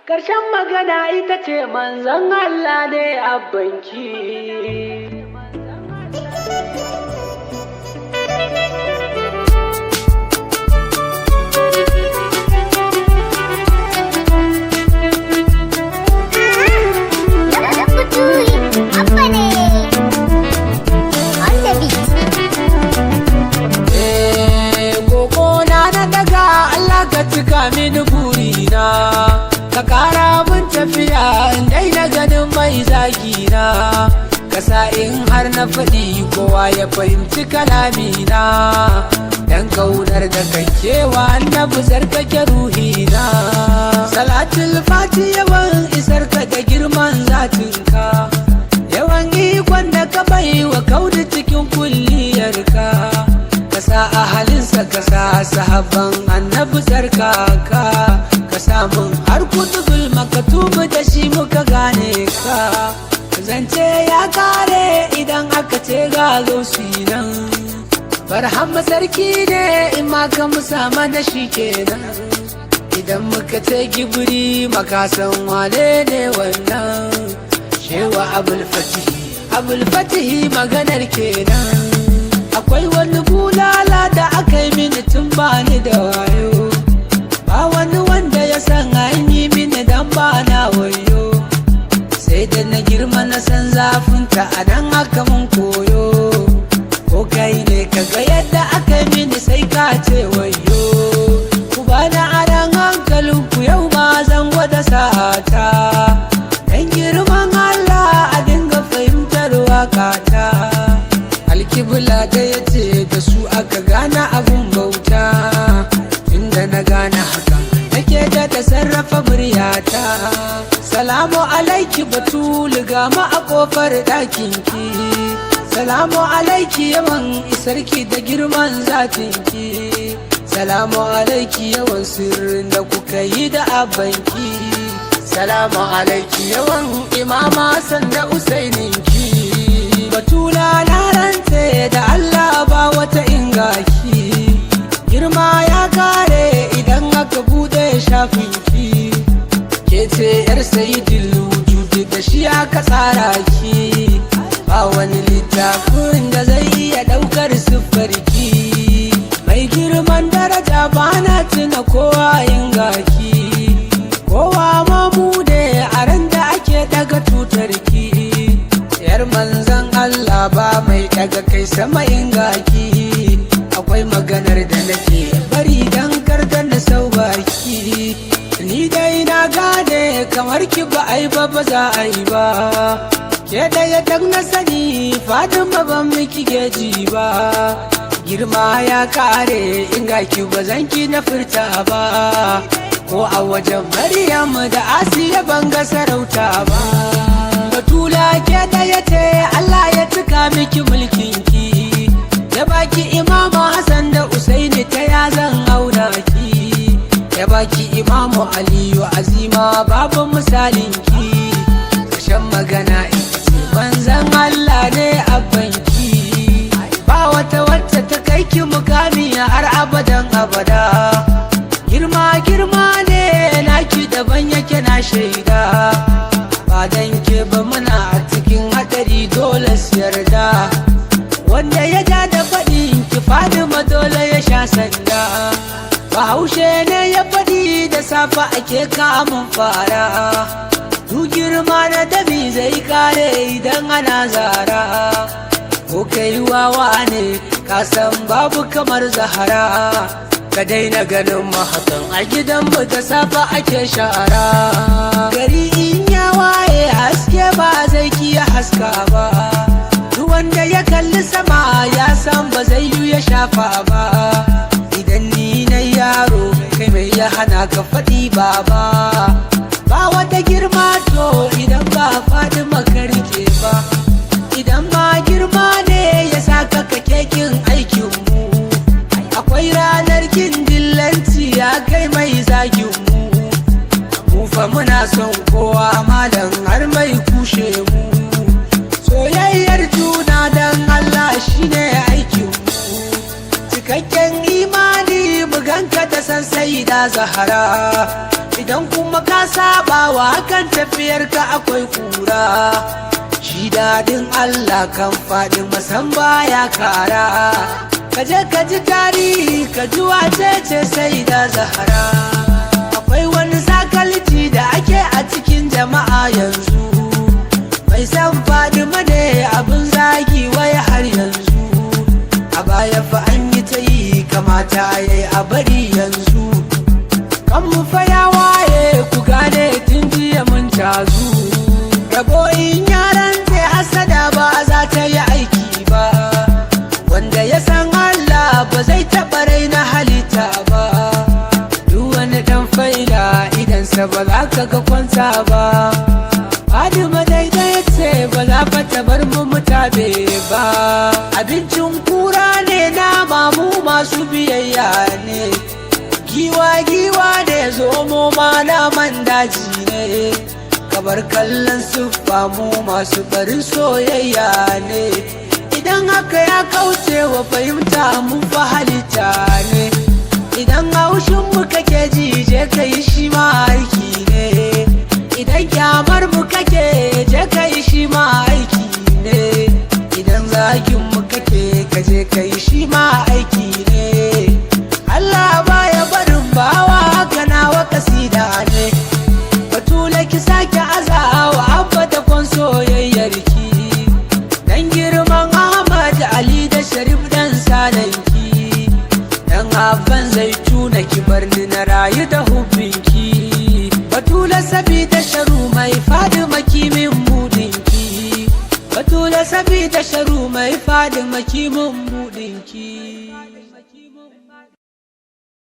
Ƙarshen magana ita ce manzon Allah ne abbanki. Cika mini burina ka kara mun tafiya dai na ganin mai zagina ka sa in har na faɗi kowa ya fahimci kalamina dan kaunar da kankewa annabi sarkake ruhina salatul fati yawan isar ka da girman zatinka yawan ikon da ka bai wa kaudi cikin kulliyarka kasa ahalinsa kasa sahabban annabi tsarkaka ka samun har kutubul makatubu da shi muka gane ka zance ya kare idan aka ce ga gausi nan barhamma sarki ne in ma ka musa mana shi kenan idan muka ce gibiri makasan wane ne wannan shewa abul fatihi maganar kenan akwai wani bulala da aka yi mini tun bani da wayo ba wani wanda ya san an yi mini dan ba na wayo sai da na girma na san zafinta a nan aka mun koyo ko kai ne kaga yadda aka yi mini sai ka ce wayo ku ba na aran hankalinku yau ma zan gwada sa'ata dan girman Allah a dinga fahimtar wakata alkibla da ya ce da su aka gane abun bauta inda na gane haka nake da sarrafa muryata salamu alaiki batulu gama a kofar ɗakinki salamu alaiki yawan isarki da girman zatinki salamu alaiki yawan sirrin da kuka yi da abanki salamu alaiki yawan imama sanda usaininki batula na rantse da Allah ba wata ingaki girma ya kare idan aka bude shafinki ke ce yar sayyidul wujudi da shi aka tsara ki ba wani littafin da zai iya daukar siffarki mai girman daraja ba na tuna kowa ingaki kowa mamude a ran da ake daga tutarki yar manzan Allah ba mai daga kai sama ingaki akwai maganar da nake bari dan karkar da sau baki ni dai na gane kamar ki ba ai ba za a yi ba ke da ya dag na sani Fatima ban miki geji ba girma ya kare ingaki ba zan ki na furta ba ko a wajen Maryam da Asiya ban ga sarauta ba batula ke da ya ce Allah ya cika miki mulkinki ya baki imamu Hassan da Usaini ta ya zan auna ki ya baki imamu Aliyu azima babu misalinki kashan magana ita ce manzan Allah ne abbanki ba wata wacce ta kai ki mukami har abadan abada girma ne naki daban yake na shaida ba dan ke ba muna a cikin hadari dole su yarda wanda ya ja da faɗi ki Fatima dole ya sha sanda Bahaushe ne ya faɗi da safa ake kamun fara du girma na dabi zai kare idan ana zara ko kai wawa ne ka san babu kamar Zahara ka daina ganin mahakan a gidanmu da safa ake shara gari in ya waye haske ba zai kiya haska ba duk wanda ya kalli sama ya san ba zai yi ya shafa ba idan ni na yaro kai mai ya hana ka faɗi ba wata girma to idan ba faɗi makarke ba idan ma girma ne ya saka ka kekin aikinmu akwai ranar kin dillanci ya kai mai zagin mu fa muna son kowa malam har mai kushe mu soyayyar juna dan Allah shine aikin mu cikakken imani mu ganka da ka san Sayyida Zahra. Idan kuma ka saba wa hakan tafiyarka akwai kura. Shi dadin Allah kan faɗi masan baya kara. Ka je ka ji tarihi ka ji wace ce Sayyida Zahra. Akwai wani sakalci da ake a cikin jama'a yanzu, mai san Fadima ne abin zagi wai har yanzu. A baya fa an yi ta yi kamata yayi a bari yanzu. Kan mu fa ya waye ku gane tun jiya mun cazu. Rabo in yaran ta hasada ba za ta yi aiki ba. Wanda ya san Allah ba zai taɓa raina halitta ba. Duk wani ɗan faila idansa ba za ka ga kwanta ba. Fadima daidai ce ba za fa ta bar mu mutabe ba. Abincin kura ne nama mu masu biyayya ne. Giwa ne zomo ma naman daji ne. Kabar kallon siffa mu masu barin soyayya ne. Idan haka ya kauce wa fahimta mu fa halitta ne. Idan haushin mu kake ji je ka yi shi ma aiki ne. Idan kyamar mu kake je ka yi shi ma aiki ne. Idan zagin mu kake ka je ka yi shi ma aiki ne. Allah baya barin bawa haka nawa kasida ne. Batula ki sake azawa abba da kon soyayyar ki. Dan girman Ahmad Ali da Sharif dan sadanki. Dan abban zaituna ki bar ni na rayu da hubbinki. Batula sabida sharu mai Fadima kimin budinki. Batula sabida sharu mai Fadima kimin budinki.